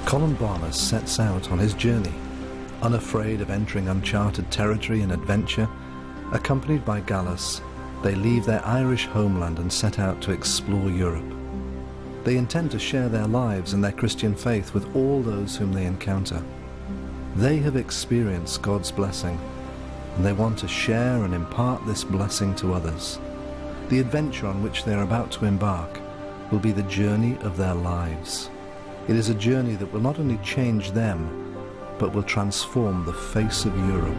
Columbanus sets out on his journey, unafraid of entering uncharted territory and adventure. Accompanied by Gallus, they leave their Irish homeland and set out to explore Europe. They intend to share their lives and their Christian faith with all those whom they encounter. They have experienced God's blessing, and they want to share and impart this blessing to others. The adventure on which they are about to embark will be the journey of their lives. It is a journey that will not only change them, but will transform the face of Europe.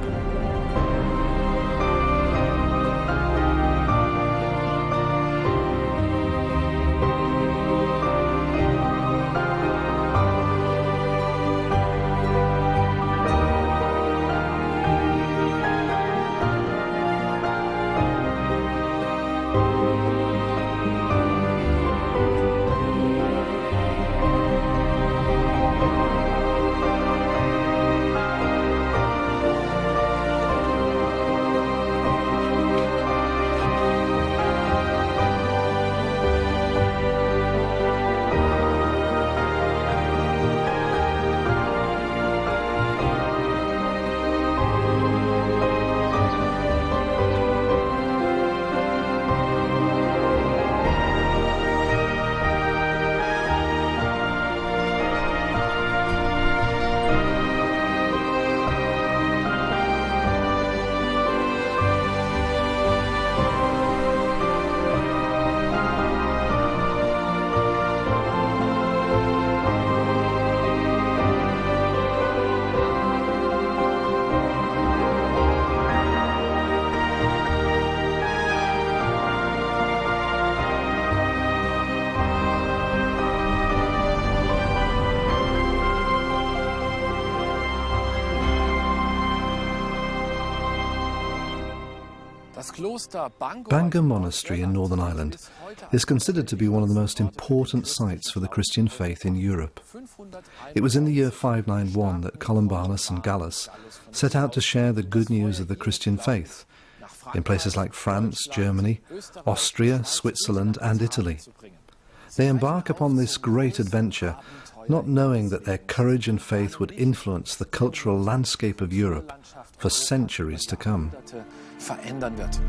Bangor Monastery in Northern Ireland is considered to be one of the most important sites for the Christian faith in Europe. It was in the year 591 that Columbanus and Gallus set out to share the good news of the Christian faith in places like France, Germany, Austria, Switzerland and Italy. They embark upon this great adventure, not knowing that their courage and faith would influence the cultural landscape of Europe for centuries to come. Verändern wird.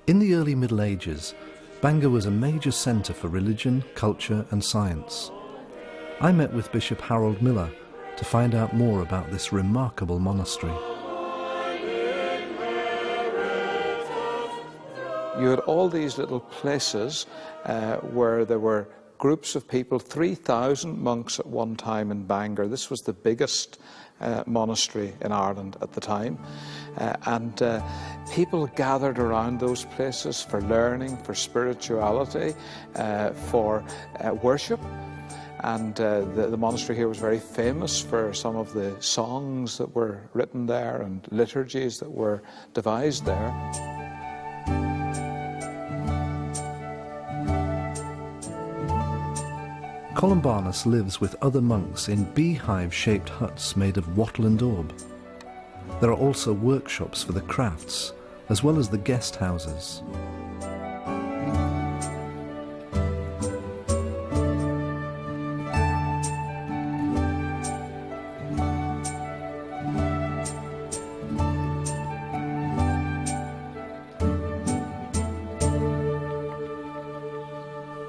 In the early Middle Ages, Bangor was a major centre for religion, culture and science. I met with Bishop Harold Miller to find out more about this remarkable monastery. You had all these little places where there were groups of people, 3,000 monks at one time in Bangor. This was the biggest monastery in Ireland at the time. And people gathered around those places for learning, for spirituality, for worship. And the monastery here was very famous for some of the songs that were written there and liturgies that were devised there. Columbanus lives with other monks in beehive-shaped huts made of wattle and daub. There are also workshops for the crafts, as well as the guest houses.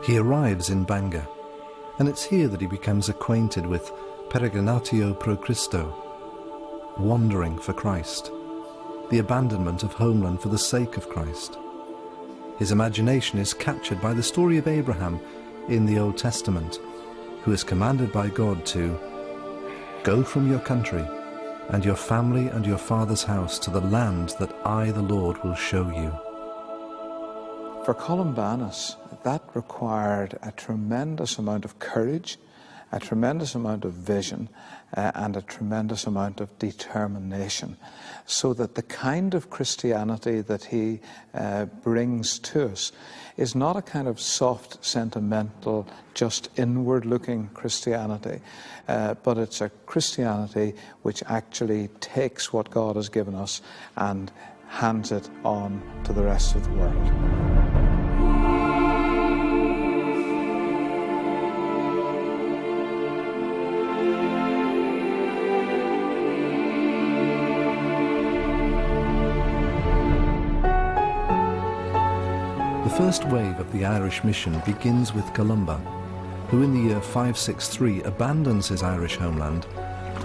He arrives in Bangor, and it's here that he becomes acquainted with peregrinatio pro Christo, wandering for Christ, the abandonment of homeland for the sake of Christ. His imagination is captured by the story of Abraham in the Old Testament, who is commanded by God to go from your country and your family and your father's house to the land that I, the Lord, will show you. For Columbanus, that required a tremendous amount of courage, a tremendous amount of vision and a tremendous amount of determination, so that the kind of Christianity that he brings to us is not a kind of soft, sentimental, just inward-looking Christianity, but it's a Christianity which actually takes what God has given us and hands it on to the rest of the world. The first wave of the Irish mission begins with Columba, who in the year 563 abandons his Irish homeland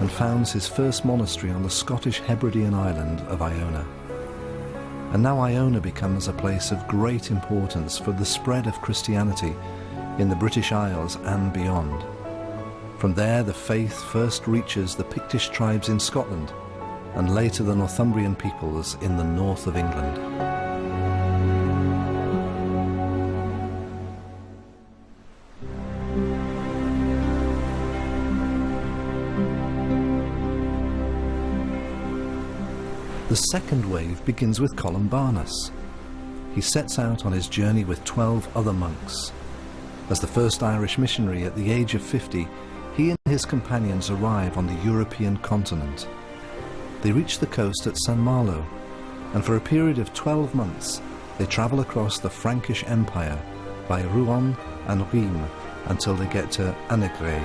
and founds his first monastery on the Scottish Hebridean island of Iona. And now Iona becomes a place of great importance for the spread of Christianity in the British Isles and beyond. From there the faith first reaches the Pictish tribes in Scotland and later the Northumbrian peoples in the north of England. The second wave begins with Columbanus. He sets out on his journey with 12 other monks. As the first Irish missionary at the age of 50, he and his companions arrive on the European continent. They reach the coast at St. Malo, and for a period of 12 months, they travel across the Frankish Empire by Rouen and Rheims until they get to Annegray.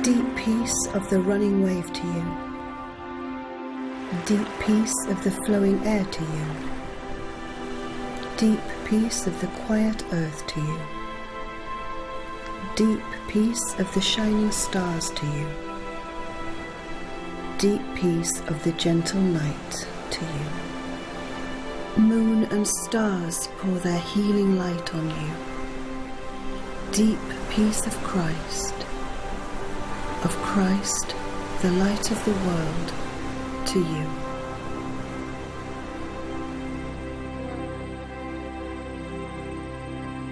Deep peace of the running wave to you. Deep peace of the flowing air to you. Deep peace of the quiet earth to you. Deep peace of the shining stars to you. Deep peace of the gentle night to you. Moon and stars pour their healing light on you. Deep peace of Christ, the light of the world, to you.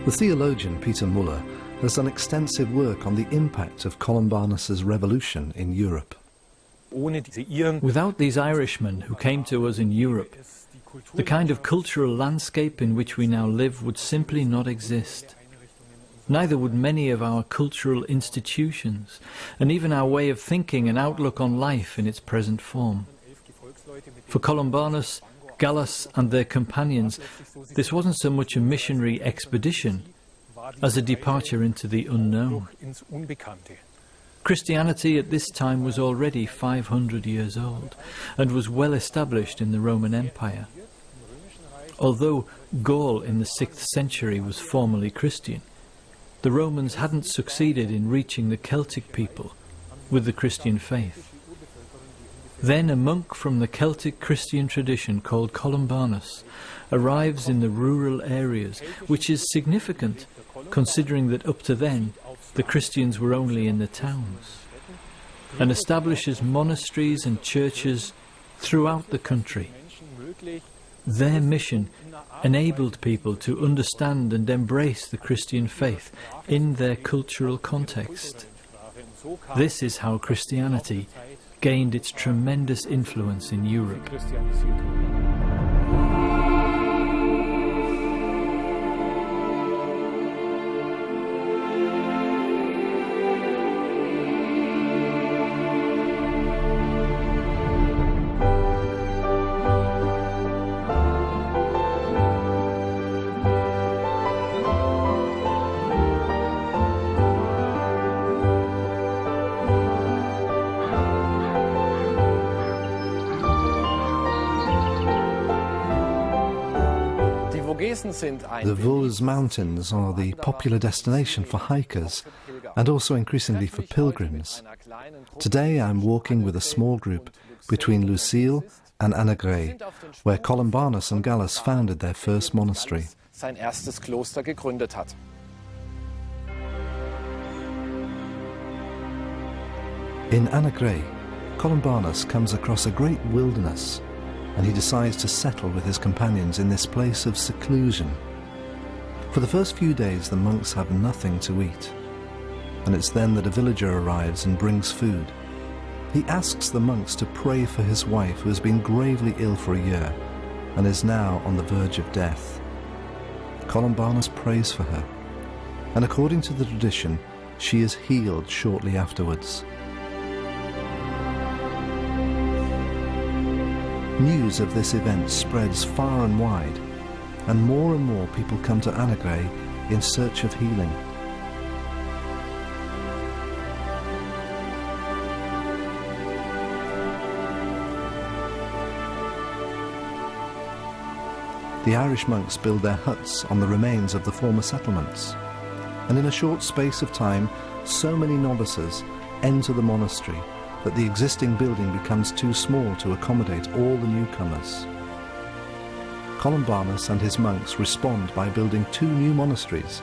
The theologian Peter Muller has done extensive work on the impact of Columbanus's revolution in Europe. Without these Irishmen who came to us in Europe, the kind of cultural landscape in which we now live would simply not exist. Neither would many of our cultural institutions, and even our way of thinking and outlook on life in its present form. For Columbanus, Gallus and their companions, this wasn't so much a missionary expedition as a departure into the unknown. Christianity at this time was already 500 years old and was well established in the Roman Empire. Although Gaul in the 6th century was formally Christian, the Romans hadn't succeeded in reaching the Celtic people with the Christian faith. Then a monk from the Celtic Christian tradition called Columbanus arrives in the rural areas, which is significant considering that up to then the Christians were only in the towns, and establishes monasteries and churches throughout the country. Their mission enabled people to understand and embrace the Christian faith in their cultural context. This is how Christianity gained its tremendous influence in Europe. The Vosges Mountains are the popular destination for hikers and also increasingly for pilgrims. Today I'm walking with a small group between Lucille and Annegray, where Columbanus and Gallus founded their first monastery. In Anagray, Columbanus comes across a great wilderness, and he decides to settle with his companions in this place of seclusion. For the first few days, the monks have nothing to eat, and it's then that a villager arrives and brings food. He asks the monks to pray for his wife, who has been gravely ill for a year and is now on the verge of death. Columbanus prays for her, and according to the tradition, she is healed shortly afterwards. News of this event spreads far and wide, and more people come to Anagray in search of healing. The Irish monks build their huts on the remains of the former settlements, and in a short space of time, so many novices enter the monastery that the existing building becomes too small to accommodate all the newcomers. Columbanus and his monks respond by building 2 new monasteries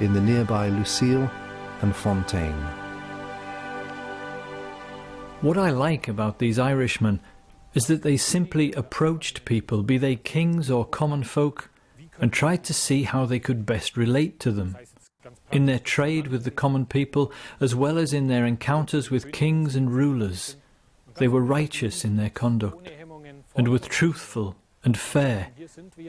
in the nearby Lucille and Fontaine. What I like about these Irishmen is that they simply approached people, be they kings or common folk, and tried to see how they could best relate to them. In their trade with the common people, as well as in their encounters with kings and rulers, they were righteous in their conduct, and were truthful and fair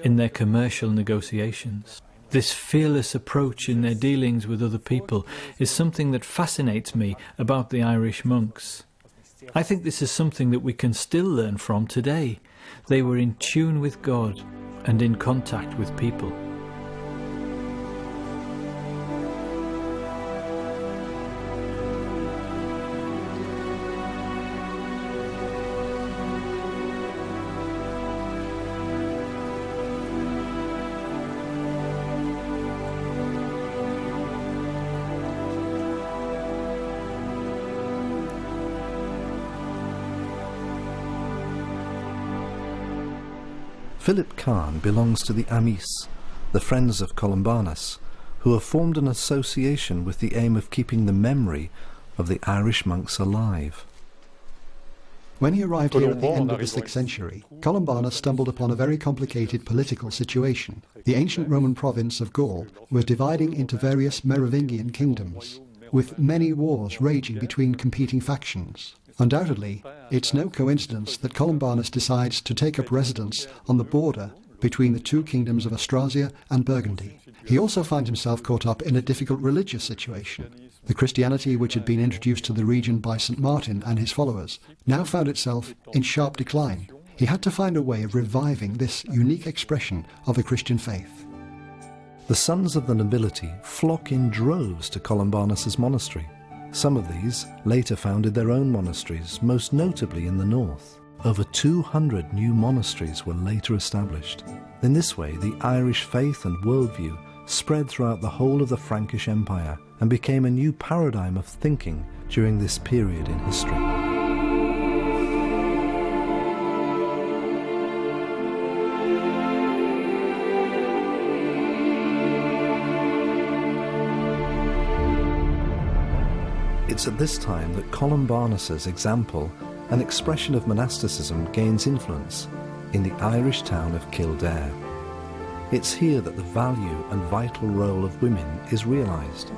in their commercial negotiations. This fearless approach in their dealings with other people is something that fascinates me about the Irish monks. I think this is something that we can still learn from today. They were in tune with God and in contact with people. Philip Khan belongs to the Amis, the friends of Columbanus, who have formed an association with the aim of keeping the memory of the Irish monks alive. When he arrived here at the end of the 6th century, Columbanus stumbled upon a very complicated political situation. The ancient Roman province of Gaul was dividing into various Merovingian kingdoms, with many wars raging between competing factions. Undoubtedly, it's no coincidence that Columbanus decides to take up residence on the border between the 2 kingdoms of Austrasia and Burgundy. He also finds himself caught up in a difficult religious situation. The Christianity which had been introduced to the region by St. Martin and his followers now found itself in sharp decline. He had to find a way of reviving this unique expression of the Christian faith. The sons of the nobility flock in droves to Columbanus's monastery. Some of these later founded their own monasteries, most notably in the north. Over 200 new monasteries were later established. In this way, the Irish faith and worldview spread throughout the whole of the Frankish Empire and became a new paradigm of thinking during this period in history. It's at this time that Columbanus's example and expression of monasticism gains influence in the Irish town of Kildare. It's here that the value and vital role of women is realised.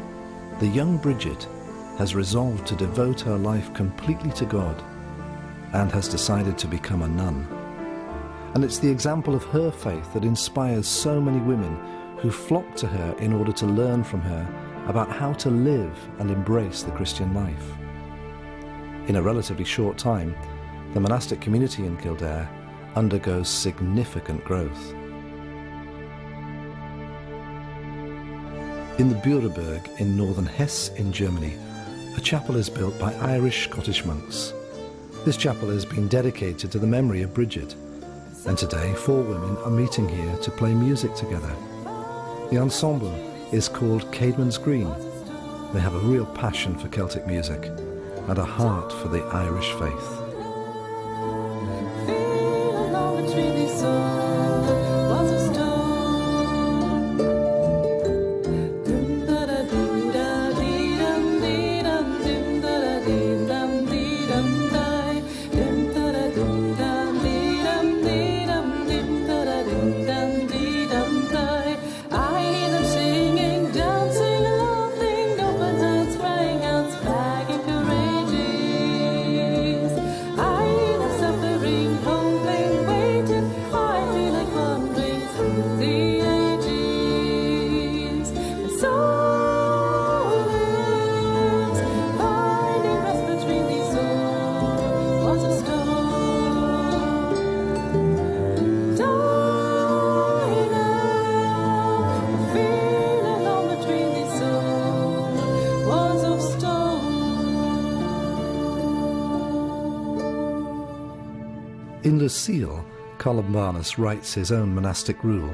The young Bridget has resolved to devote her life completely to God and has decided to become a nun. And it's the example of her faith that inspires so many women who flock to her in order to learn from her about how to live and embrace the Christian life. In a relatively short time, the monastic community in Kildare undergoes significant growth. In the Büreberg in northern Hesse in Germany, a chapel is built by Irish Scottish monks. This chapel has been dedicated to the memory of Bridget, and today 4 women are meeting here to play music together. The ensemble is called Caedmon's Green. They have a real passion for Celtic music and a heart for the Irish faith. In Lucille, Columbanus writes his own monastic rule,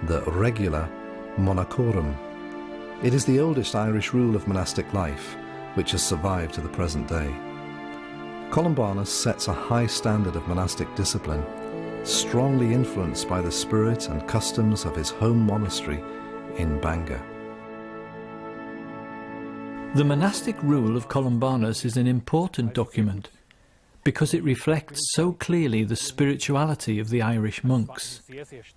the Regula Monachorum. It is the oldest Irish rule of monastic life, which has survived to the present day. Columbanus sets a high standard of monastic discipline, strongly influenced by the spirit and customs of his home monastery in Bangor. The monastic rule of Columbanus is an important document because it reflects so clearly the spirituality of the Irish monks.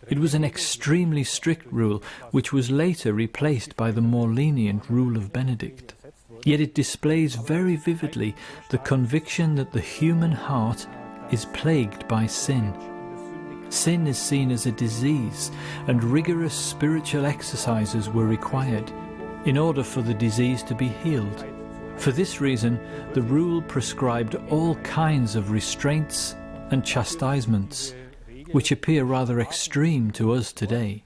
It was an extremely strict rule which was later replaced by the more lenient rule of Benedict. Yet it displays very vividly the conviction that the human heart is plagued by sin. Sin is seen as a disease, and rigorous spiritual exercises were required in order for the disease to be healed. For this reason, the rule prescribed all kinds of restraints and chastisements, which appear rather extreme to us today.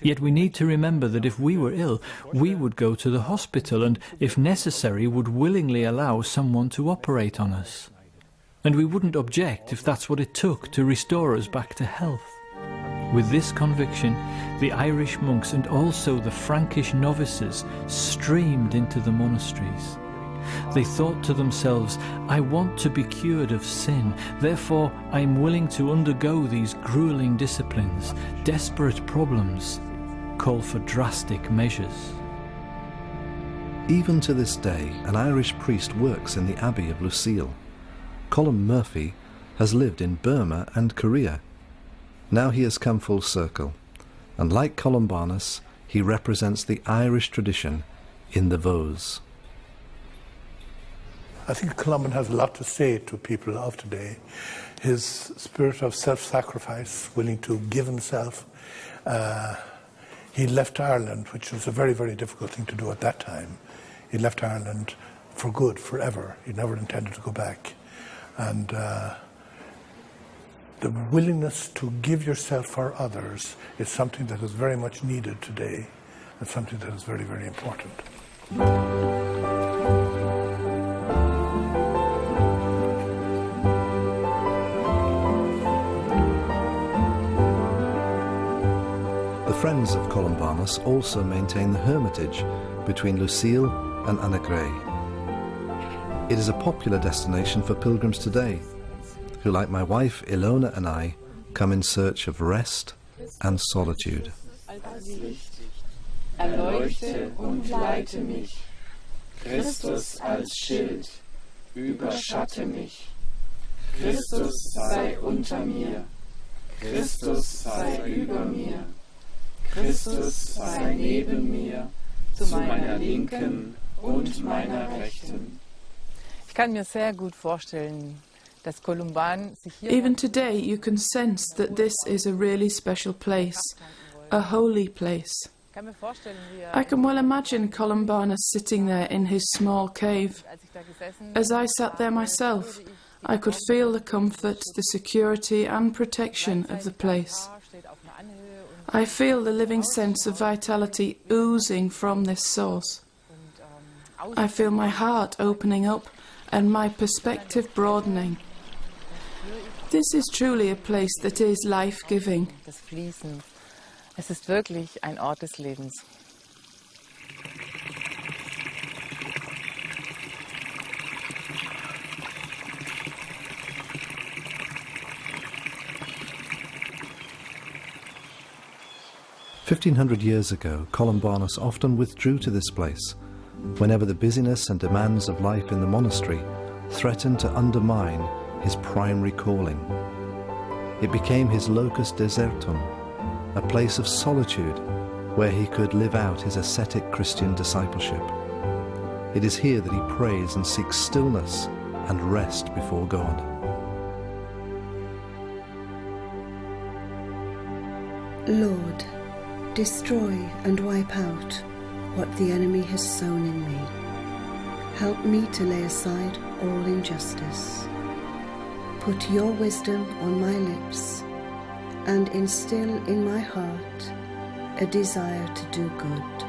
Yet we need to remember that if we were ill, we would go to the hospital and, if necessary, would willingly allow someone to operate on us. And we wouldn't object if that's what it took to restore us back to health. With this conviction, the Irish monks and also the Frankish novices streamed into the monasteries. They thought to themselves, I want to be cured of sin, therefore I am willing to undergo these grueling disciplines. Desperate problems call for drastic measures. Even to this day, an Irish priest works in the Abbey of Lucille. Colum Murphy has lived in Burma and Korea. Now he has come full circle, and like Columbanus, he represents the Irish tradition in the Vos. I think Columban has a lot to say to people of today. His spirit of self-sacrifice, willing to give himself. He left Ireland, which was a very, very difficult thing to do at that time. He left Ireland for good, forever. He never intended to go back. And the willingness to give yourself for others is something that is very much needed today, and something that is very, very important. The Friends of Columbanus also maintain the hermitage between Lucille and Annagray. It is a popular destination for pilgrims today, who, like my wife Ilona and I, come in search of rest and solitude. Erleuchte und leite mich, Christus als Schild, überschatte mich. Christus sei unter mir, Christus sei über mir, Christus sei neben mir, zu meiner Linken und meiner Rechten. Ich kann mir sehr gut vorstellen, dass Columban sich hier... Even today you can sense that this is a really special place, a holy place. I can well imagine Columbanus sitting there in his small cave. As I sat there myself, I could feel the comfort, the security and protection of the place. I feel the living sense of vitality oozing from this source. I feel my heart opening up and my perspective broadening. This is truly a place that is life-giving. Es ist wirklich ein Ort des Lebens. "1,500 years ago, Columbanus often withdrew to this place whenever the busyness and demands of life in the monastery threatened to undermine his primary calling. It became his locus desertum, a place of solitude where he could live out his ascetic Christian discipleship. It is here that he prays and seeks stillness and rest before God." Lord, destroy and wipe out what the enemy has sown in me. Help me to lay aside all injustice. Put your wisdom on my lips and instill in my heart a desire to do good.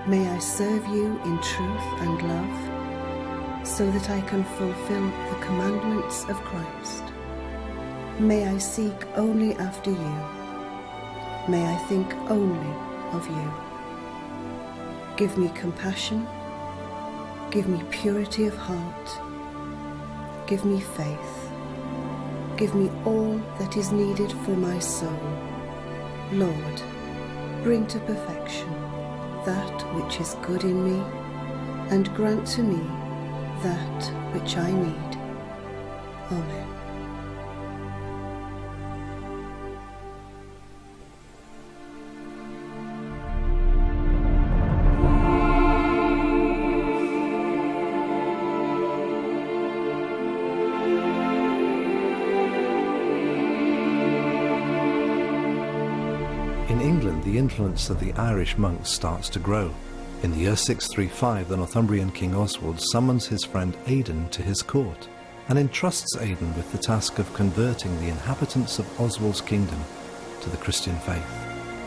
May I serve you in truth and love so that I can fulfill the commandments of Christ. May I seek only after you. May I think only of you. Give me compassion. Give me purity of heart. Give me faith. Give me all that is needed for my soul. Lord, bring to perfection that which is good in me, and grant to me that which I need. Amen. In England, the influence of the Irish monks starts to grow. In the year 635, the Northumbrian King Oswald summons his friend Aidan to his court and entrusts Aidan with the task of converting the inhabitants of Oswald's kingdom to the Christian faith.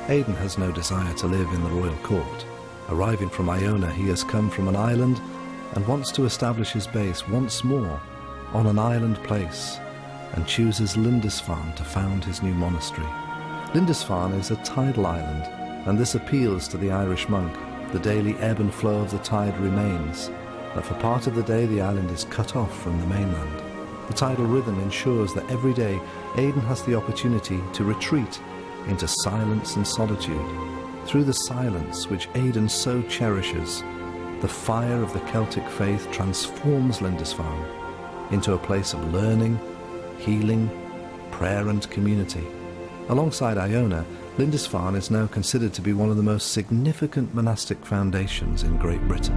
Aidan has no desire to live in the royal court. Arriving from Iona, he has come from an island and wants to establish his base once more on an island place, and chooses Lindisfarne to found his new monastery. Lindisfarne is a tidal island, and this appeals to the Irish monk. The daily ebb and flow of the tide remains, but for part of the day the island is cut off from the mainland. The tidal rhythm ensures that every day Aidan has the opportunity to retreat into silence and solitude. Through the silence which Aidan so cherishes, the fire of the Celtic faith transforms Lindisfarne into a place of learning, healing, prayer and community. Alongside Iona, Lindisfarne is now considered to be one of the most significant monastic foundations in Great Britain.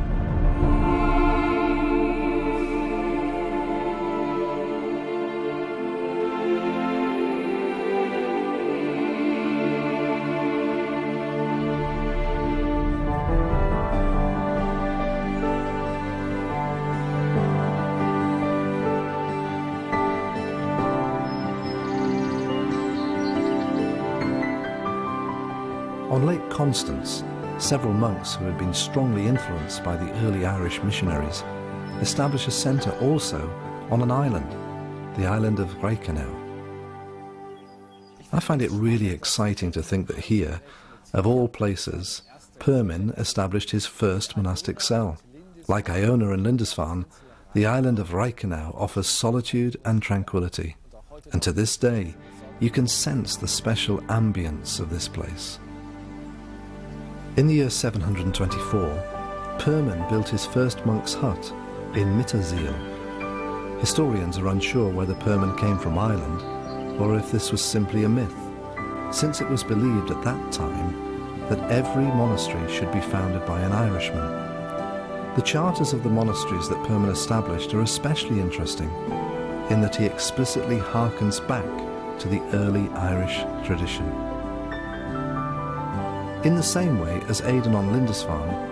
On Lake Constance, several monks who had been strongly influenced by the early Irish missionaries establish a centre also on an island, the island of Reichenau. I find it really exciting to think that here, of all places, Permin established his first monastic cell. Like Iona and Lindisfarne, the island of Reichenau offers solitude and tranquility, and to this day you can sense the special ambience of this place. In the year 724, Permin built his first monk's hut in Mittersiel. Historians are unsure whether Permin came from Ireland or if this was simply a myth, since it was believed at that time that every monastery should be founded by an Irishman. The charters of the monasteries that Permin established are especially interesting in that he explicitly harkens back to the early Irish tradition. In the same way as Aidan on Lindisfarne,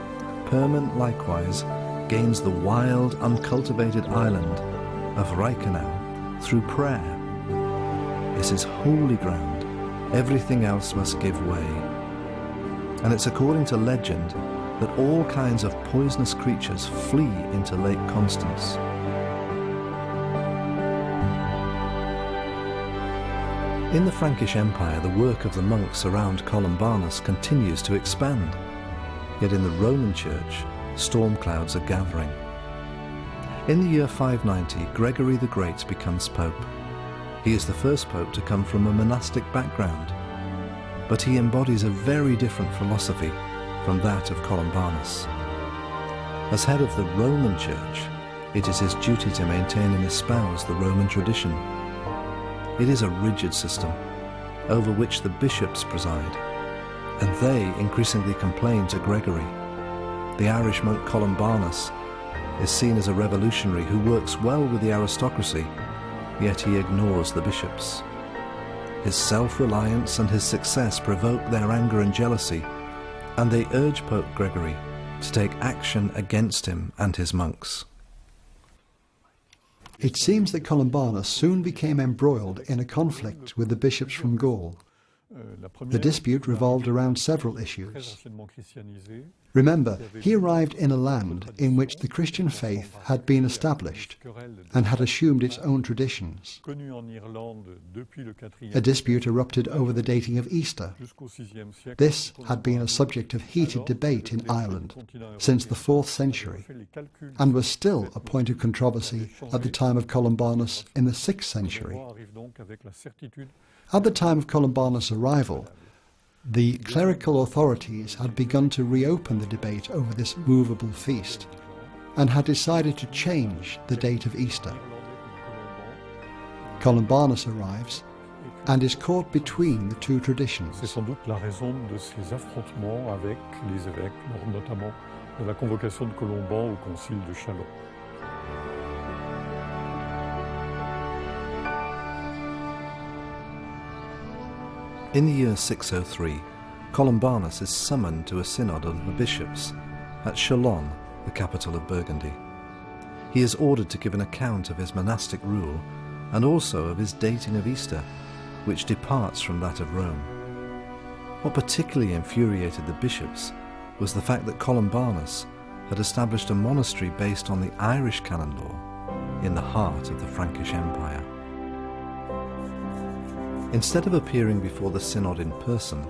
Permin likewise gains the wild, uncultivated island of Reichenau through prayer. This is holy ground. Everything else must give way. And it's according to legend that all kinds of poisonous creatures flee into Lake Constance. In the Frankish Empire, the work of the monks around Columbanus continues to expand. Yet in the Roman Church, storm clouds are gathering. In the year 590, Gregory the Great becomes Pope. He is the first Pope to come from a monastic background, but he embodies a very different philosophy from that of Columbanus. As head of the Roman Church, it is his duty to maintain and espouse the Roman tradition. It is a rigid system, over which the bishops preside, and they increasingly complain to Gregory. The Irish monk Columbanus is seen as a revolutionary who works well with the aristocracy, yet he ignores the bishops. His self-reliance and his success provoke their anger and jealousy, and they urge Pope Gregory to take action against him and his monks. It seems that Columbanus soon became embroiled in a conflict with the bishops from Gaul. The dispute revolved around several issues. Remember, he arrived in a land in which the Christian faith had been established and had assumed its own traditions. A dispute erupted over the dating of Easter. This had been a subject of heated debate in Ireland since the 4th century and was still a point of controversy at the time of Columbanus in the 6th century. At the time of Columbanus' arrival, the clerical authorities had begun to reopen the debate over this movable feast and had decided to change the date of Easter. Columbanus arrives and is caught between the two traditions. C'est sans doute la raison de ces affrontements avec les évêques, notamment de la convocation de Colomban au concile de Châlons. In the year 603, Columbanus is summoned to a synod of the bishops at Chalon, the capital of Burgundy. He is ordered to give an account of his monastic rule and also of his dating of Easter, which departs from that of Rome. What particularly infuriated the bishops was the fact that Columbanus had established a monastery based on the Irish canon law in the heart of the Frankish Empire. Instead of appearing before the synod in person,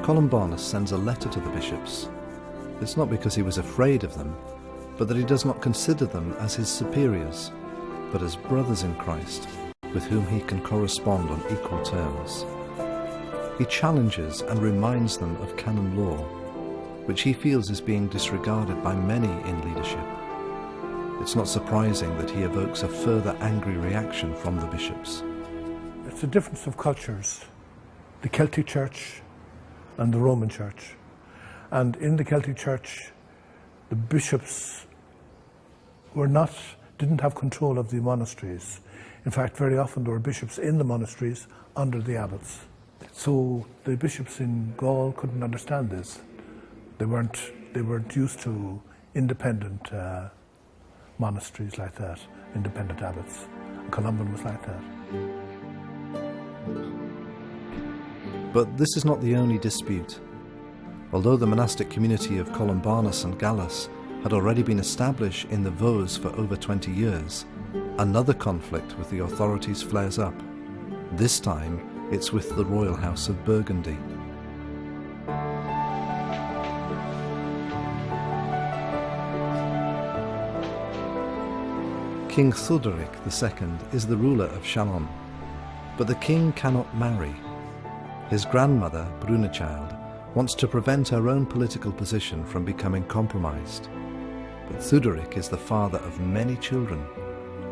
Columbanus sends a letter to the bishops. It's not because he was afraid of them, but that he does not consider them as his superiors, but as brothers in Christ, with whom he can correspond on equal terms. He challenges and reminds them of canon law, which he feels is being disregarded by many in leadership. It's not surprising that he evokes a further angry reaction from the bishops. It's a difference of cultures, the Celtic Church and the Roman Church. And in the Celtic Church, the bishops didn't have control of the monasteries. In fact, very often there were bishops in the monasteries under the abbots. So the bishops in Gaul couldn't understand this. They weren't used to independent monasteries like that, independent abbots. And Columban was like that. But this is not the only dispute. Although the monastic community of Columbanus and Gallus had already been established in the Vosges for over 20 years, another conflict with the authorities flares up. This time, it's with the royal house of Burgundy. King Theuderic II is the ruler of Chalon, but the king cannot marry. His grandmother, Brunechild, wants to prevent her own political position from becoming compromised. But Theuderic is the father of many children,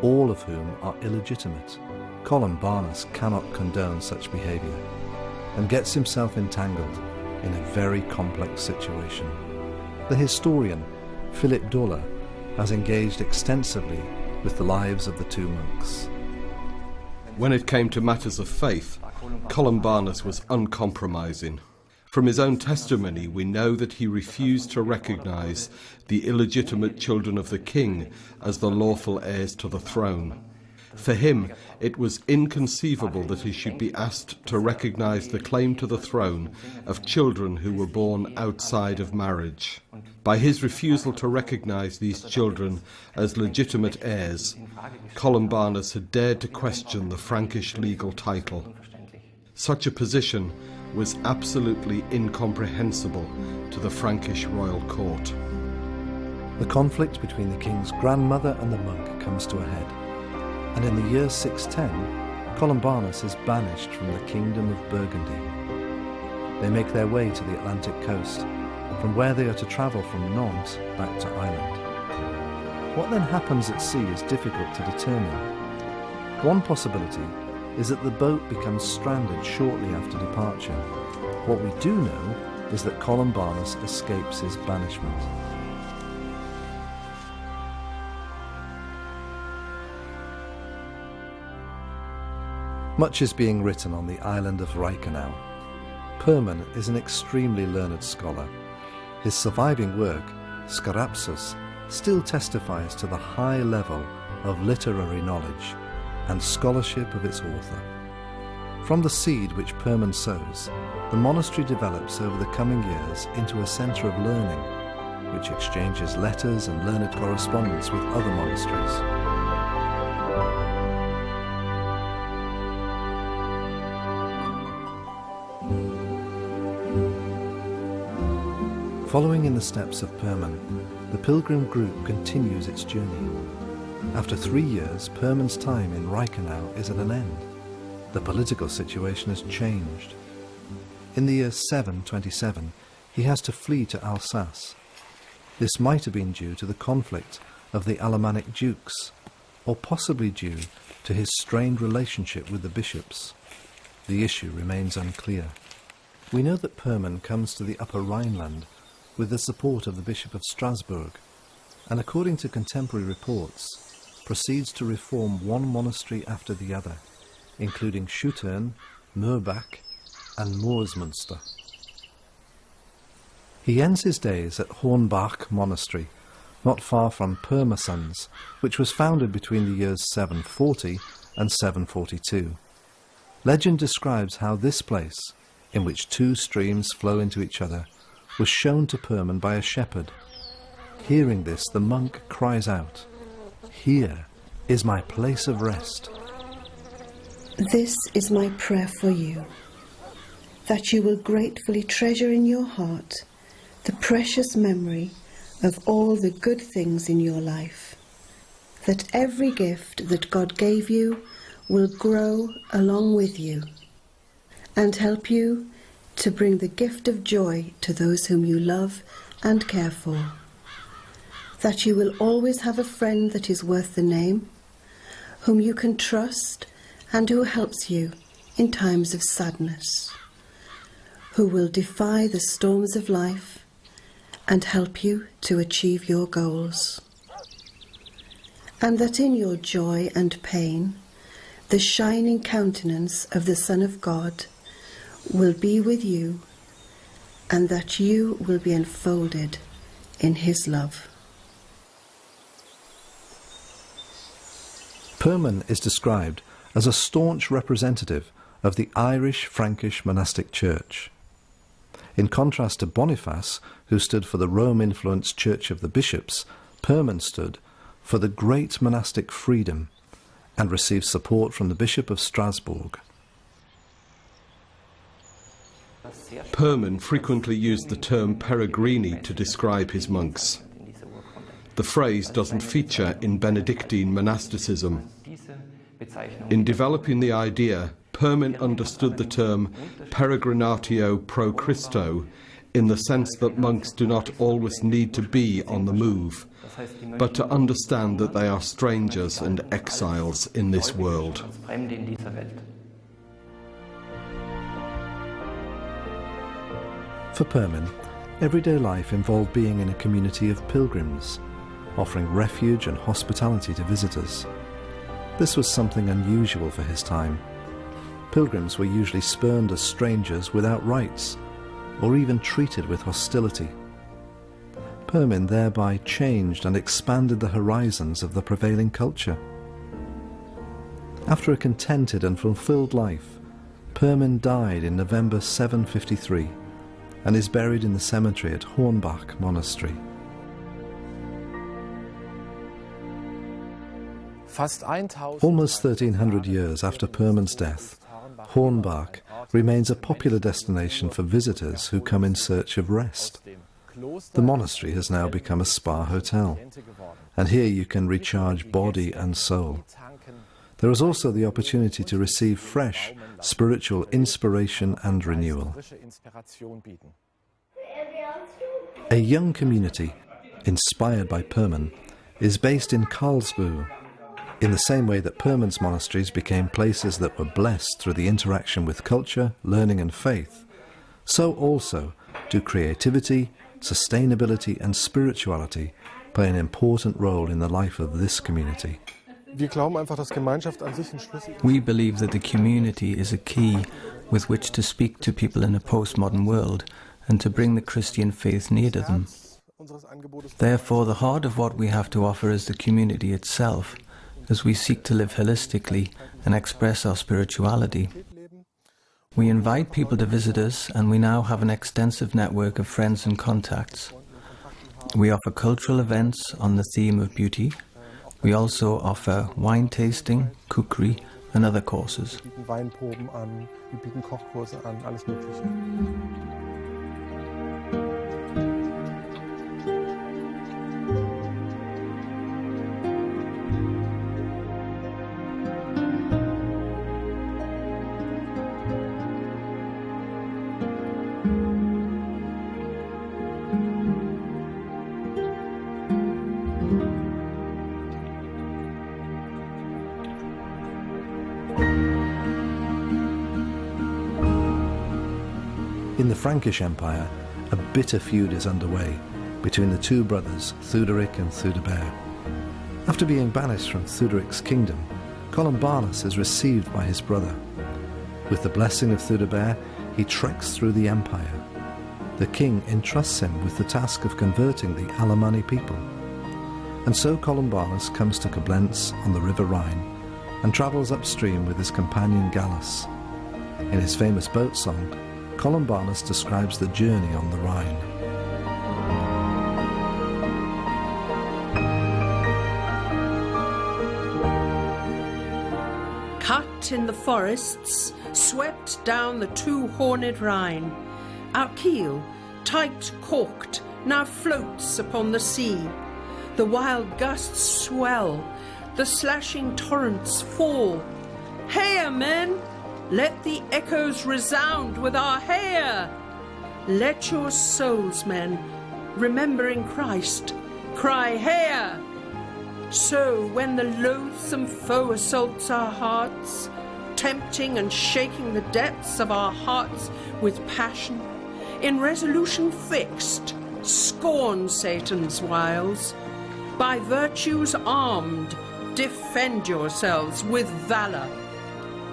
all of whom are illegitimate. Columbanus cannot condone such behaviour and gets himself entangled in a very complex situation. The historian Philip Dola has engaged extensively with the lives of the two monks. When it came to matters of faith, Columbanus was uncompromising. From his own testimony, we know that he refused to recognize the illegitimate children of the king as the lawful heirs to the throne. For him, it was inconceivable that he should be asked to recognize the claim to the throne of children who were born outside of marriage. By his refusal to recognize these children as legitimate heirs, Columbanus had dared to question the Frankish legal title. Such a position was absolutely incomprehensible to the Frankish royal court. The conflict between the king's grandmother and the monk comes to a head, and in the year 610, Columbanus is banished from the kingdom of Burgundy. They make their way to the Atlantic coast, from where they are to travel from Nantes back to Ireland. What then happens at sea is difficult to determine. One possibility is that the boat becomes stranded shortly after departure. What we do know is that Columbanus escapes his banishment. Much is being written on the island of Reichenau. Perman is an extremely learned scholar. His surviving work, Scarapsus, still testifies to the high level of literary knowledge and scholarship of its author. From the seed which Perman sows, the monastery develops over the coming years into a centre of learning, which exchanges letters and learned correspondence with other monasteries. Following in the steps of Perman, the pilgrim group continues its journey. After 3 years, Perman's time in Reichenau is at an end. The political situation has changed. In the year 727, he has to flee to Alsace. This might have been due to the conflict of the Alemannic dukes, or possibly due to his strained relationship with the bishops. The issue remains unclear. We know that Perman comes to the Upper Rhineland with the support of the Bishop of Strasbourg, and according to contemporary reports, proceeds to reform one monastery after the other, including Schuttern, Murbach and Moorsmünster. He ends his days at Hornbach Monastery, not far from Pirmasens, which was founded between the years 740 and 742. Legend describes how this place, in which 2 streams flow into each other, was shown to Perman by a shepherd. Hearing this, the monk cries out, "Here is my place of rest." This is my prayer for you, that you will gratefully treasure in your heart the precious memory of all the good things in your life, that every gift that God gave you will grow along with you and help you to bring the gift of joy to those whom you love and care for, that you will always have a friend that is worth the name, whom you can trust and who helps you in times of sadness, who will defy the storms of life and help you to achieve your goals, and that in your joy and pain, the shining countenance of the Son of God will be with you, and that you will be enfolded in his love. Perman is described as a staunch representative of the Irish Frankish monastic church. In contrast to Boniface, who stood for the Rome-influenced Church of the Bishops, Perman stood for the great monastic freedom and received support from the Bishop of Strasbourg. Perman frequently used the term peregrini to describe his monks. The phrase doesn't feature in Benedictine monasticism. In developing the idea, Perman understood the term peregrinatio pro Christo in the sense that monks do not always need to be on the move, but to understand that they are strangers and exiles in this world. For Perman, everyday life involved being in a community of pilgrims, offering refuge and hospitality to visitors. This was something unusual for his time. Pilgrims were usually spurned as strangers without rights, or even treated with hostility. Perman thereby changed and expanded the horizons of the prevailing culture. After a contented and fulfilled life, Perman died in November 753 and is buried in the cemetery at Hornbach Monastery. Almost 1300 years after Perman's death, Hornbach remains a popular destination for visitors who come in search of rest. The monastery has now become a spa hotel, and here you can recharge body and soul. There is also the opportunity to receive fresh spiritual inspiration and renewal. A young community, inspired by Perman, is based in Karlsruhe. In the same way that Perman's monasteries became places that were blessed through the interaction with culture, learning and faith, so also do creativity, sustainability and spirituality play an important role in the life of this community. We believe that the community is a key with which to speak to people in a postmodern world and to bring the Christian faith near to them. Therefore, the heart of what we have to offer is the community itself, as we seek to live holistically and express our spirituality. We invite people to visit us, and we now have an extensive network of friends and contacts. We offer cultural events on the theme of beauty. We also offer wine tasting, cookery, and other courses. Weinproben an, wir bieten Kochkurse an, alles Mögliche. In the Frankish Empire, a bitter feud is underway between the two brothers, Theuderic and Theudebert. After being banished from Theuderic's kingdom, Columbanus is received by his brother. With the blessing of Theudebert, he treks through the empire. The king entrusts him with the task of converting the Alemanni people. And so Columbanus comes to Koblenz on the River Rhine and travels upstream with his companion Gallus. In his famous boat song, Columbanus describes the journey on the Rhine. Cut in the forests, swept down the two-horned Rhine. Our keel, tight corked, now floats upon the sea. The wild gusts swell, the slashing torrents fall. Heya, men! Let the echoes resound with our heya! Let your souls, men, remembering Christ, cry heya! So when the loathsome foe assaults our hearts, tempting and shaking the depths of our hearts with passion, in resolution fixed, scorn Satan's wiles. By virtues armed, defend yourselves with valor.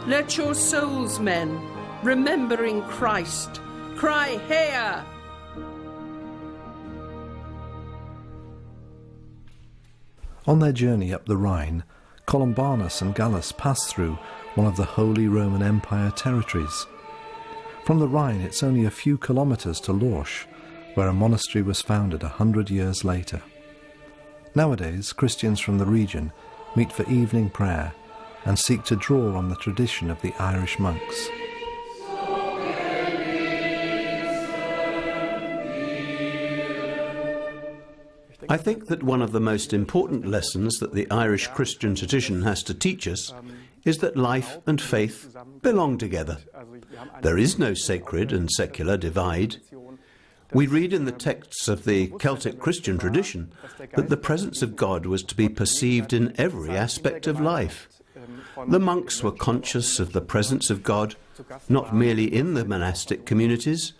Let your souls, men, remembering Christ, cry heya! On their journey up the Rhine, Columbanus and Gallus pass through one of the Holy Roman Empire territories. From the Rhine, it's only a few kilometres to Lorsch, where a monastery was founded 100 years later. Nowadays, Christians from the region meet for evening prayer and seek to draw on the tradition of the Irish monks. I think that one of the most important lessons that the Irish Christian tradition has to teach us is that life and faith belong together. There is no sacred and secular divide. We read in the texts of the Celtic Christian tradition that the presence of God was to be perceived in every aspect of life. The monks were conscious of the presence of God, not merely in the monastic communities,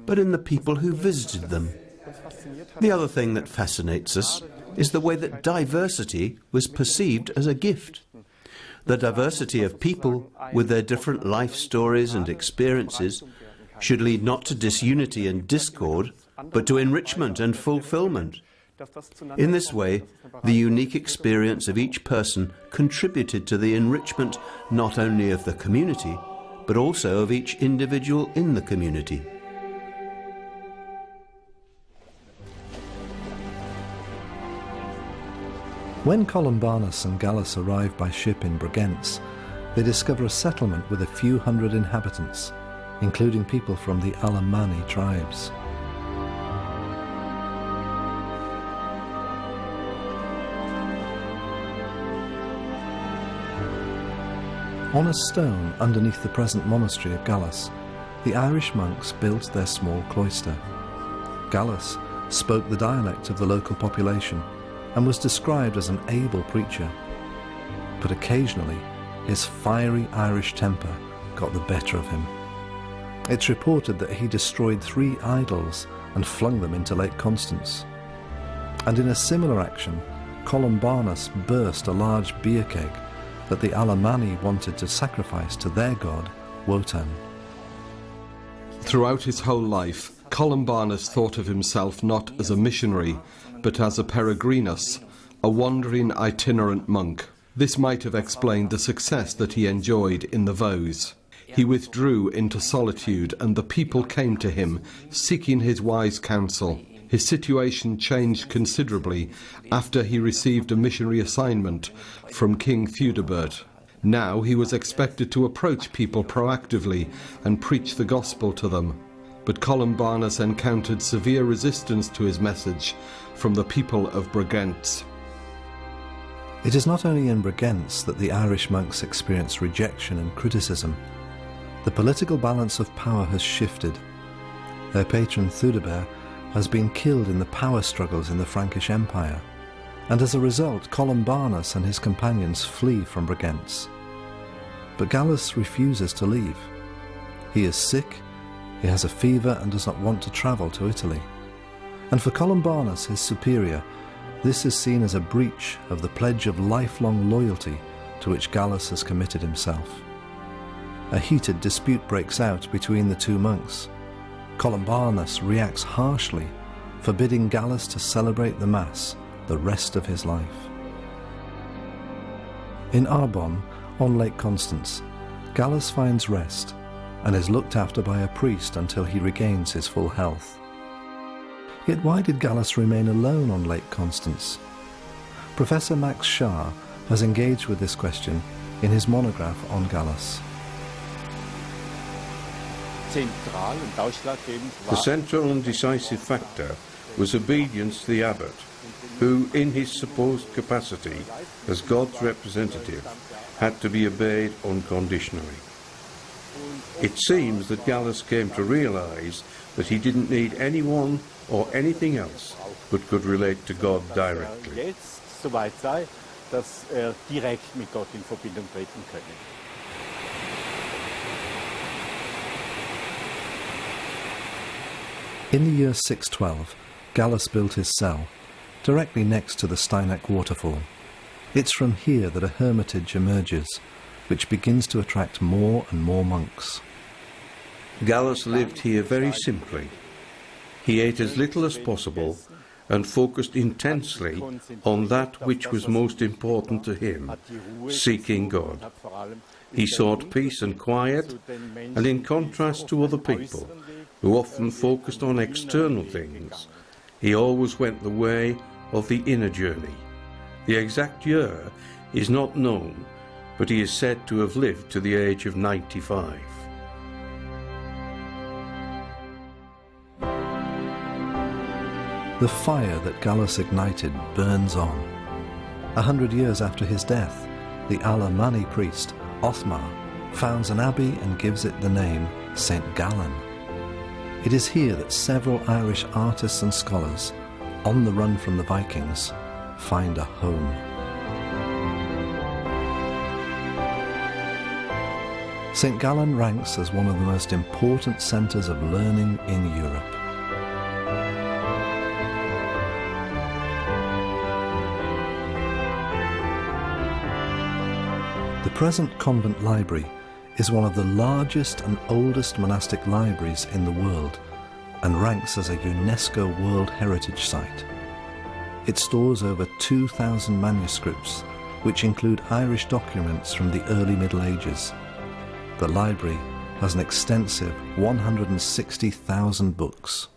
but in the people who visited them. The other thing that fascinates us is the way that diversity was perceived as a gift. The diversity of people, with their different life stories and experiences, should lead not to disunity and discord, but to enrichment and fulfillment. In this way, the unique experience of each person contributed to the enrichment not only of the community, but also of each individual in the community. When Columbanus and Gallus arrive by ship in Bregenz, they discover a settlement with a few hundred inhabitants, including people from the Alemanni tribes. On a stone underneath the present monastery of Gallus, the Irish monks built their small cloister. Gallus spoke the dialect of the local population and was described as an able preacher. But occasionally, his fiery Irish temper got the better of him. It's reported that he destroyed 3 idols and flung them into Lake Constance. And in a similar action, Columbanus burst a large beer keg that the Alemanni wanted to sacrifice to their god, Wotan. Throughout his whole life, Columbanus thought of himself not as a missionary, but as a peregrinus, a wandering itinerant monk. This might have explained the success that he enjoyed in the Vosges. He withdrew into solitude, and the people came to him, seeking his wise counsel. His situation changed considerably after he received a missionary assignment from King Theudebert. Now he was expected to approach people proactively and preach the gospel to them. But Columbanus encountered severe resistance to his message from the people of Bregenz. It is not only in Bregenz that the Irish monks experience rejection and criticism. The political balance of power has shifted. Their patron Theudebert has been killed in the power struggles in the Frankish Empire, and as a result Columbanus and his companions flee from Bregenz. But Gallus refuses to leave. He is sick, he has a fever and does not want to travel to Italy. And for Columbanus, his superior, this is seen as a breach of the pledge of lifelong loyalty to which Gallus has committed himself. A heated dispute breaks out between the two monks. Columbanus reacts harshly, forbidding Gallus to celebrate the Mass the rest of his life. In Arbonne, on Lake Constance, Gallus finds rest and is looked after by a priest until he regains his full health. Yet why did Gallus remain alone on Lake Constance? Professor Max Schaar has engaged with this question in his monograph on Gallus. The central and decisive factor was obedience to the abbot, who, in his supposed capacity as God's representative, had to be obeyed unconditionally. It seems that Gallus came to realise that he didn't need anyone or anything else, but could relate to God directly. In the year 612, Gallus built his cell, directly next to the Steinach waterfall. It's from here that a hermitage emerges, which begins to attract more and more monks. Gallus lived here very simply. He ate as little as possible and focused intensely on that which was most important to him, seeking God. He sought peace and quiet, and in contrast to other people, who often focused on external things, he always went the way of the inner journey. The exact year is not known, but he is said to have lived to the age of 95. The fire that Gallus ignited burns on. 100 years after his death, the Alemanni priest, Othmar, founds an abbey and gives it the name Sent Гален. It is here that several Irish artists and scholars, on the run from the Vikings, find a home. St Gallen ranks as one of the most important centres of learning in Europe. The present convent library is one of the largest and oldest monastic libraries in the world and ranks as a UNESCO World Heritage Site. It stores over 2,000 manuscripts, which include Irish documents from the early Middle Ages. The library has an extensive 160,000 books.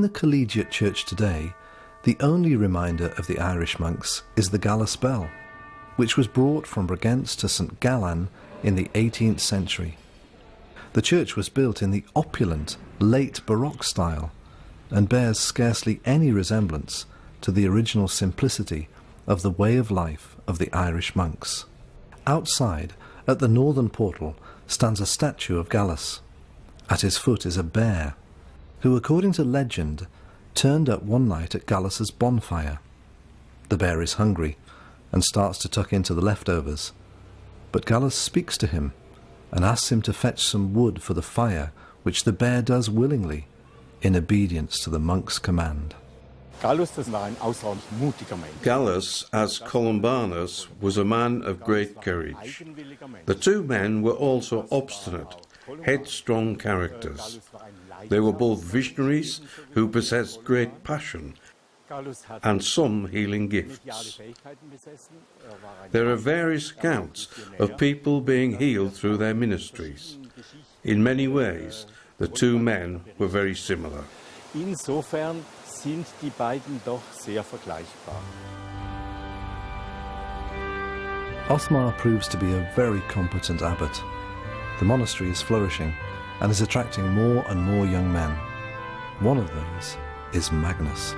the collegiate church today, the only reminder of the Irish monks is the Gallus bell, which was brought from Bregenz to St Gallen in the 18th century. The church was built in the opulent, late Baroque style and bears scarcely any resemblance to the original simplicity of the way of life of the Irish monks. Outside, at the northern portal, stands a statue of Gallus. At his foot is a bear, who, according to legend, turned up one night at Gallus's bonfire. The bear is hungry and starts to tuck into the leftovers, but Gallus speaks to him and asks him to fetch some wood for the fire, which the bear does willingly, in obedience to the monk's command. Gallus, as Columbanus, was a man of great courage. The two men were also obstinate, headstrong characters. They were both visionaries who possessed great passion and some healing gifts. There are various accounts of people being healed through their ministries. In many ways, the two men were very similar. Insofern sind die beiden doch sehr vergleichbar. Othmar proves to be a very competent abbot. The monastery is flourishing and is attracting more and more young men. One of those is Magnus.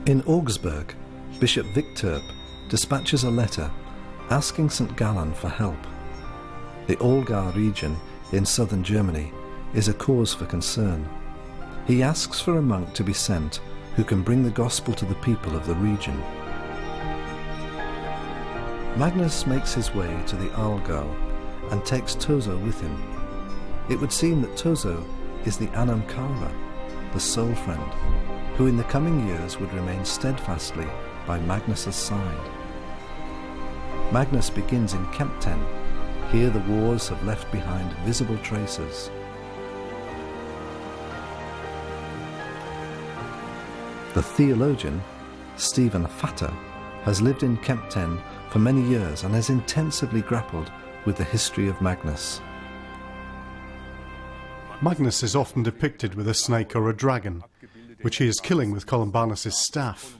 In Augsburg, Bishop Victor dispatches a letter asking St Gallen for help. The Allgäu region in southern Germany is a cause for concern. He asks for a monk to be sent who can bring the gospel to the people of the region. Magnus makes his way to the Allgäu and takes Tozo with him. It would seem that Tozo is the Anam Cara, the soul friend, who in the coming years would remain steadfastly by Magnus's side. Magnus begins in Kempten. Here the wars have left behind visible traces. The theologian, Stephen Fatter, has lived in Kempten for many years and has intensively grappled with the history of Magnus. Magnus is often depicted with a snake or a dragon, which he is killing with Columbanus' staff.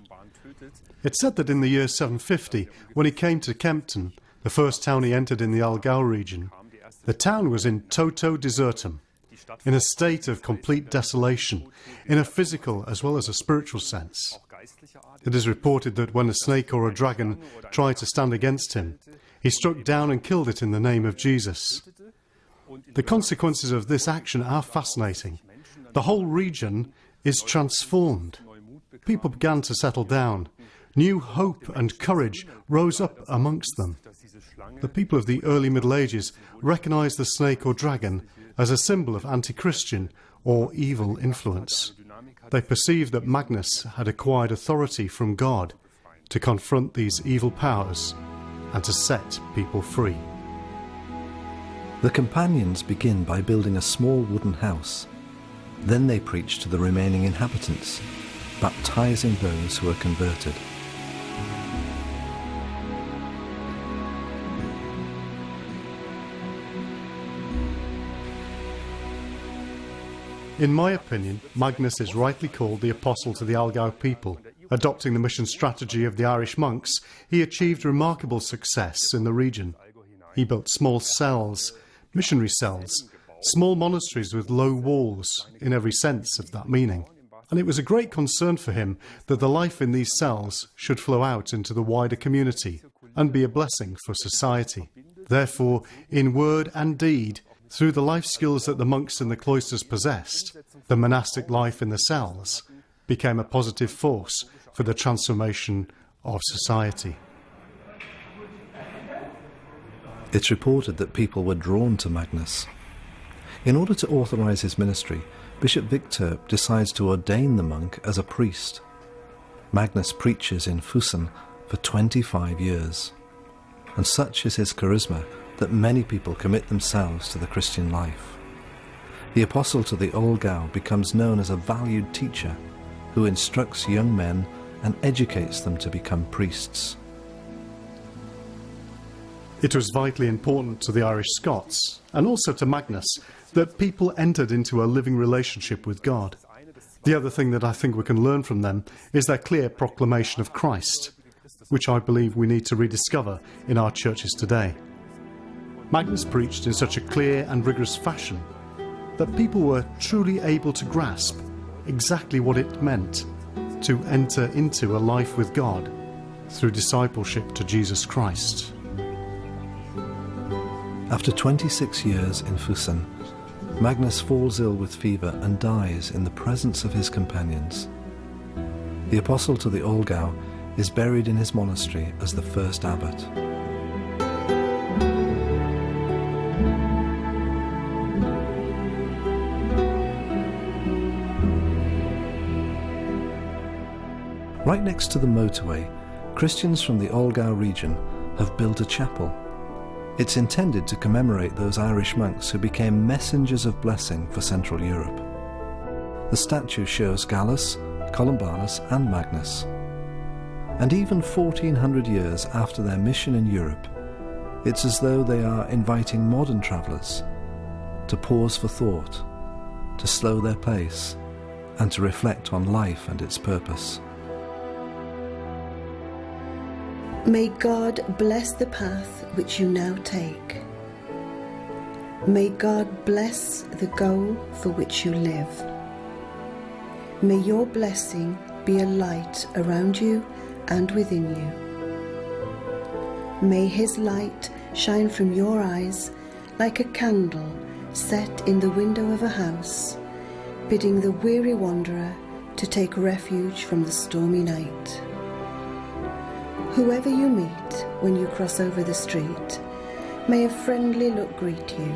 It's said that in the year 750, when he came to Kempten, the first town he entered in the Allgäu region, the town was in toto desertum, in a state of complete desolation, in a physical as well as a spiritual sense. It is reported that when a snake or a dragon tried to stand against him, he struck down and killed it in the name of Jesus. The consequences of this action are fascinating. The whole region is transformed. People began to settle down. New hope and courage rose up amongst them. The people of the early Middle Ages recognized the snake or dragon as a symbol of anti-Christian or evil influence. They perceived that Magnus had acquired authority from God to confront these evil powers and to set people free. The companions begin by building a small wooden house. Then they preach to the remaining inhabitants, baptizing those who are converted. In my opinion, Magnus is rightly called the apostle to the Allgäu people. Adopting the mission strategy of the Irish monks, he achieved remarkable success in the region. He built small cells, missionary cells, small monasteries with low walls, in every sense of that meaning. And it was a great concern for him that the life in these cells should flow out into the wider community and be a blessing for society. Therefore, in word and deed, through the life skills that the monks in the cloisters possessed, the monastic life in the cells became a positive force for the transformation of society. It's reported that people were drawn to Magnus. In order to authorize his ministry, Bishop Victor decides to ordain the monk as a priest. Magnus preaches in Fussen for 25 years, and such is his charisma that many people commit themselves to the Christian life. The apostle to the Olgau becomes known as a valued teacher who instructs young men and educates them to become priests. It was vitally important to the Irish Scots, and also to Magnus, that people entered into a living relationship with God. The other thing that I think we can learn from them is their clear proclamation of Christ, which I believe we need to rediscover in our churches today. Magnus preached in such a clear and rigorous fashion that people were truly able to grasp exactly what it meant to enter into a life with God through discipleship to Jesus Christ. After 26 years in Fusen, Magnus falls ill with fever and dies in the presence of his companions. The apostle to the Olgau is buried in his monastery as the first abbot. Right next to the motorway, Christians from the Olgau region have built a chapel. It's intended to commemorate those Irish monks who became messengers of blessing for Central Europe. The statue shows Gallus, Columbanus and Magnus. And even 1400 years after their mission in Europe, it's as though they are inviting modern travellers to pause for thought, to slow their pace, and to reflect on life and its purpose. May God bless the path which you now take. May God bless the goal for which you live. May your blessing be a light around you and within you. May His light shine from your eyes like a candle set in the window of a house, bidding the weary wanderer to take refuge from the stormy night. Whoever you meet when you cross over the street, may a friendly look greet you.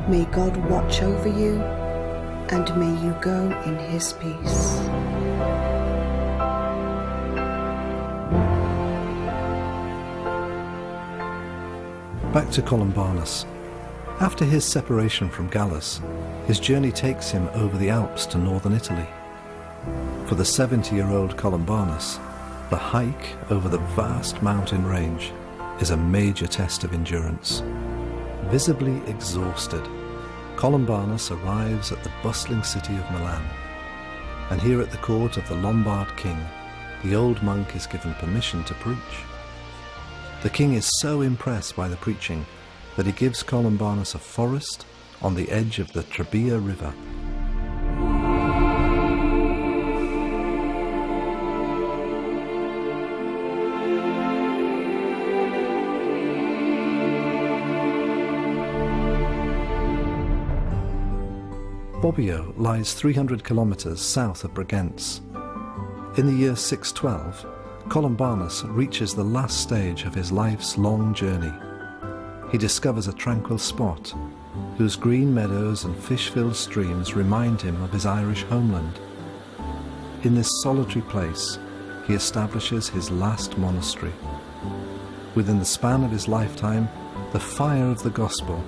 May God watch over you, and may you go in His peace. Back to Columbanus. After his separation from Gallus, his journey takes him over the Alps to northern Italy. For the 70-year-old Columbanus, the hike over the vast mountain range is a major test of endurance. Visibly exhausted, Columbanus arrives at the bustling city of Milan. And here at the court of the Lombard king, the old monk is given permission to preach. The king is so impressed by the preaching that he gives Columbanus a forest on the edge of the Trebia river. Bobbio lies 300 kilometres south of Bregenz. In the year 612, Columbanus reaches the last stage of his life's long journey. He discovers a tranquil spot, whose green meadows and fish-filled streams remind him of his Irish homeland. In this solitary place, he establishes his last monastery. Within the span of his lifetime, the fire of the gospel,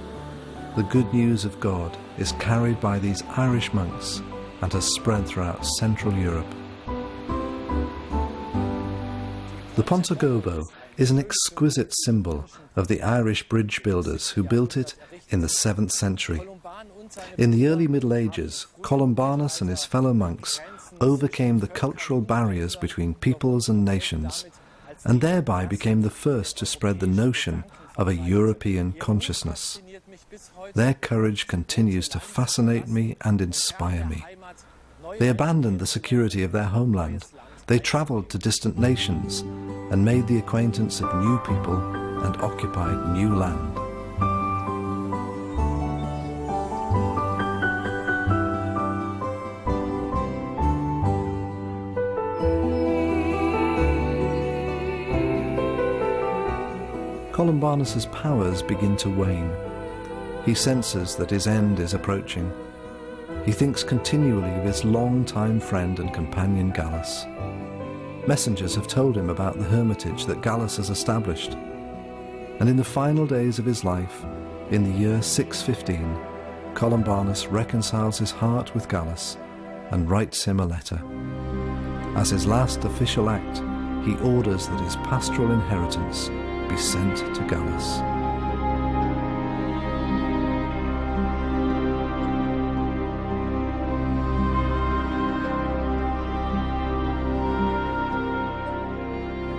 the good news of God, is carried by these Irish monks and has spread throughout Central Europe. The Ponte Gobo is an exquisite symbol of the Irish bridge builders who built it in the 7th century. In the early Middle Ages, Columbanus and his fellow monks overcame the cultural barriers between peoples and nations, and thereby became the first to spread the notion of a European consciousness. Their courage continues to fascinate me and inspire me. They abandoned the security of their homeland. They travelled to distant nations and made the acquaintance of new people and occupied new land. Columbanus's powers begin to wane. He senses that his end is approaching. He thinks continually of his long-time friend and companion Gallus. Messengers have told him about the hermitage that Gallus has established. And in the final days of his life, in the year 615, Columbanus reconciles his heart with Gallus and writes him a letter. As his last official act, he orders that his pastoral inheritance be sent to Gallus.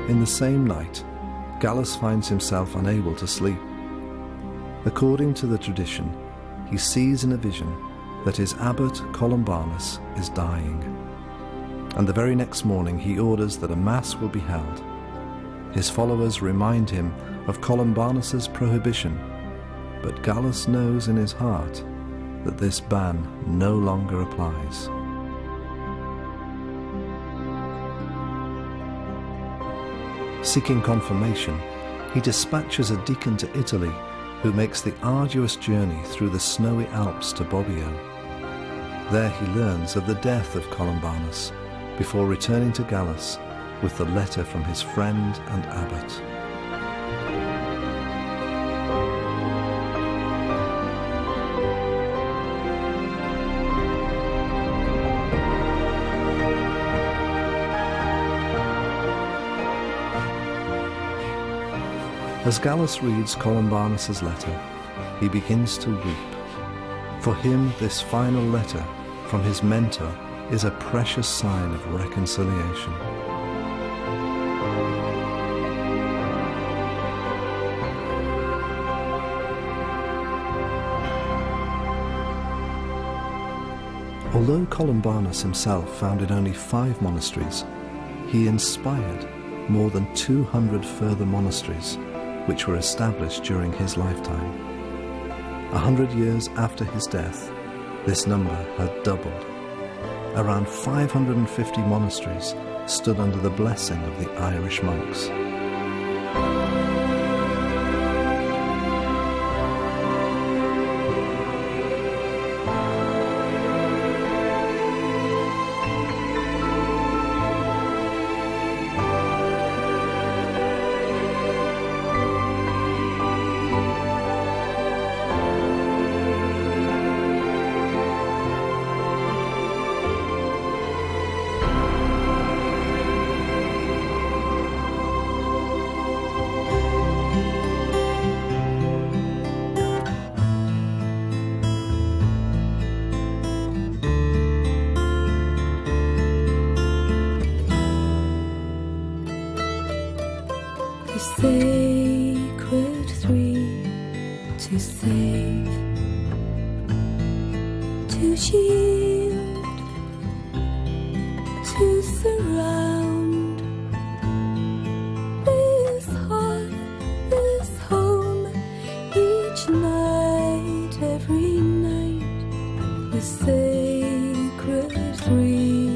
In the same night, Gallus finds himself unable to sleep. According to the tradition, he sees in a vision that his abbot Columbanus is dying. And the very next morning he orders that a mass will be held. His followers remind him of Columbanus's prohibition, but Gallus knows in his heart that this ban no longer applies. Seeking confirmation, he dispatches a deacon to Italy who makes the arduous journey through the snowy Alps to Bobbio. There he learns of the death of Columbanus before returning to Gallus with the letter from his friend and abbot. As Gallus reads Columbanus's letter, he begins to weep. For him, this final letter from his mentor is a precious sign of reconciliation. Although Columbanus himself founded only 5 monasteries, he inspired more than 200 further monasteries which were established during his lifetime. 100 years after his death, this number had doubled. Around 550 monasteries stood under the blessing of the Irish monks. Sacred three, to save, to shield, to surround. This hearth, this home, each night, every night. The sacred three,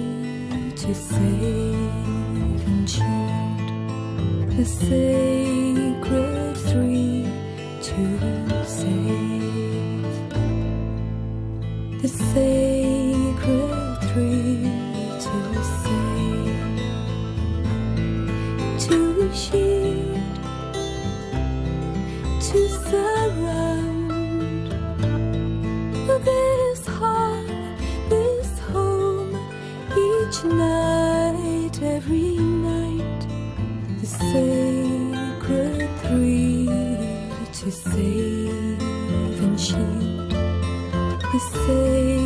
to save and shield. The sacred three to save. The sacred three to save. To shield, to surround. This hearth, this home, each night, every night. The sacred three to save and shield. The sacred